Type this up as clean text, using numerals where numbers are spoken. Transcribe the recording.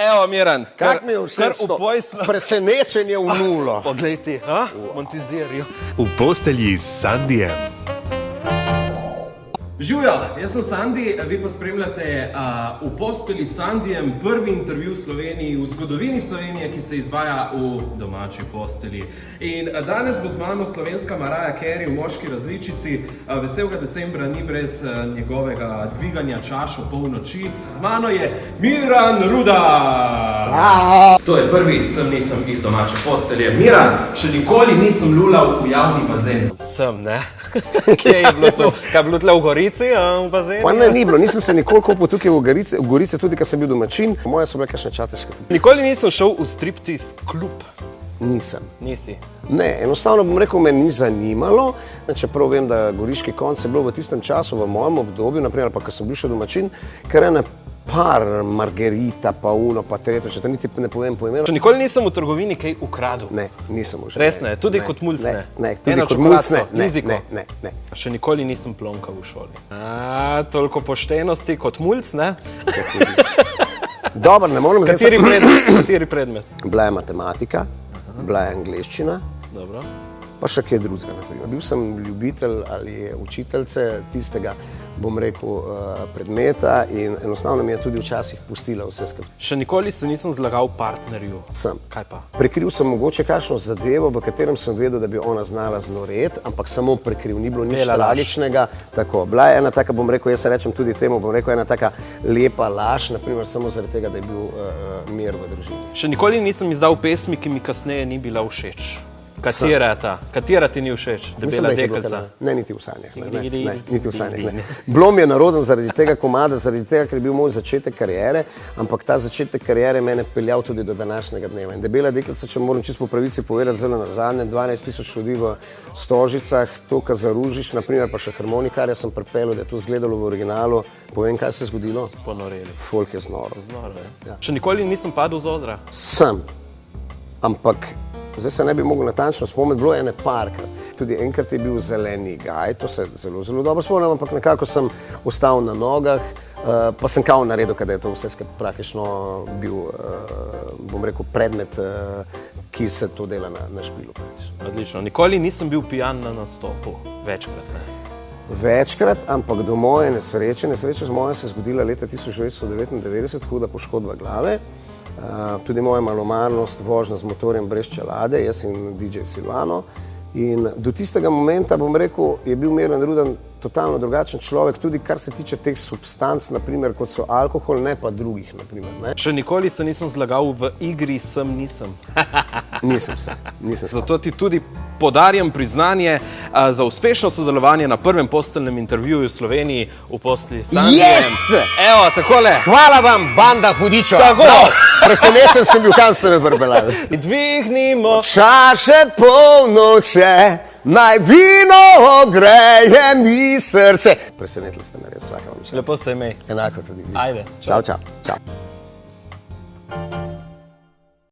Evo, Miran. Kak mi je všeč to? Presenečenje v nulo. Poglej ti, Montizerijo. V postelji s Sandijem. Živjo, jaz sem Sandi, vi pa spremljate v postelji s Sandijem prvi intervju v Sloveniji, v zgodovini Slovenije, ki se izvaja v domači posteli. In danes bo z mano slovenska Mariah Carey v moški različici. Veselega decembra ni brez njegovega dviganja čaš ob polnoči. Z mano je Miran Rudar. To je prvi sem nisem iz domače postelje. Miran, še nikoli nisem lulal v javni bazen. Sem, ne? Kje je bilo to? Kaj je bilo tle v Gorici, v bazenu? Pa ne, ni bilo. Nisem se nikoli kopal tukaj v Gorici, tudi kad sem bil domačin. Moje so bile kakšne čateške. Nikoli nisem šel v striptease klub. Nisem. Nisi? Ne, enostavno bom rekel, me ni zanimalo, čeprav vem, da Goriški konc je bilo v tistem času, v mojem obdobju, naprimer, pa ko sem bil še domačin, ker ene par Margarita, pa uno, pa tretjo, če te niti ne povem po imenu. Nikoli nisem v trgovini kaj ukradel? Ne, nisem už. Res ne? Tudi kot mulc ne? Ne, tudi kot mulc ne. Ne. Še nikoli nisem plonkal v šoli. Toliko poštenosti kot mulc, ne? Dobro, ne morem zdaj... Kateri predmet? Bila je matematika, bila je angleščina, pa še kaj drugega, naprimer. Bil sem ljubitelj ali učiteljce tistega, bom rekel, predmeta in enostavno mi je tudi včasih pustila vse skupaj. Še nikoli se nisem zlagal partnerju. Sem. Kaj pa? Prekril sem mogoče kakšno zadevo, v katerem sem vedel, da bi ona znala znoret, ampak samo prekril, ni bilo nič tragičnega. Tako, bila je ena taka, bom rekel, jaz se rečem tudi temu, bom rekel, ena taka lepa laž, naprimer samo zaradi tega, da je bil mir v družini. Še nikoli nisem izdal pesmi, ki mi kasneje ni bila všeč. Katera je ta? Katera ti ni všeč? Debela deklica? Ne, niti v sanjah. Ne, niti v sanjah. Bilo mi je narodno zaradi tega komada, zaradi tega, ker je bil moj začetek kariere, ampak ta začetek kariere mene peljal tudi do današnjega dneva. In Debela deklica, če moram čisto po pravici povedati, zelo nazadnje, 12 000 ljudi v Stožicah, to, kar zaružiš, naprimer pa še harmonikarja sem pripeljal, da je to izgledalo v originalu. Povem, kaj se je zgodilo? Ponoreli. Folk je znoro. Ja. Še nikoli nisem padel z odra? Sem, ampak zdaj se ne bi mogel natančno spomniti, bilo je ene parkrat. Tudi enkrat je bil zeleni gaj, to se zelo, zelo dobro spomnim, ampak nekako sem ostal na nogah, pa sem kao naredil, kada je to vse praktično bil, bom rekel, predmet, ki se to dela na špilu. Odlično. Nikoli nisem bil pijan na nastopu. Večkrat, ne? Večkrat, ampak do moje nesreče z moje se je zgodila leta 1999, huda poškodba glave. Tudi moja malomarnost, vožnja z motorjem brez čelade, jaz in DJ Silvano. In do tistega momenta, bom rekel, je bil Miran Rudar totalno drugačen človek, tudi kar se tiče teh substanc, naprimer, kot so alkohol, ne pa drugih, naprimer. Ne? Še nikoli se nisem zlagal v igri nisem. Nisem se. Zato ti tudi podarjam priznanje za uspešno sodelovanje na prvem posteljnem intervjuju v Sloveniji v postelji s Sandijem. Yes! Evo, takole. Hvala vam, banda hudičev. Tako. Presenečen sem bil, kam se me vrbeljali. Dvignimo čaše polnoče, naj vino ogreje mi srce. Presenetili ste me res, svaka vam čast. Lepo se imej. Enako tudi vi. Ajde. Čau.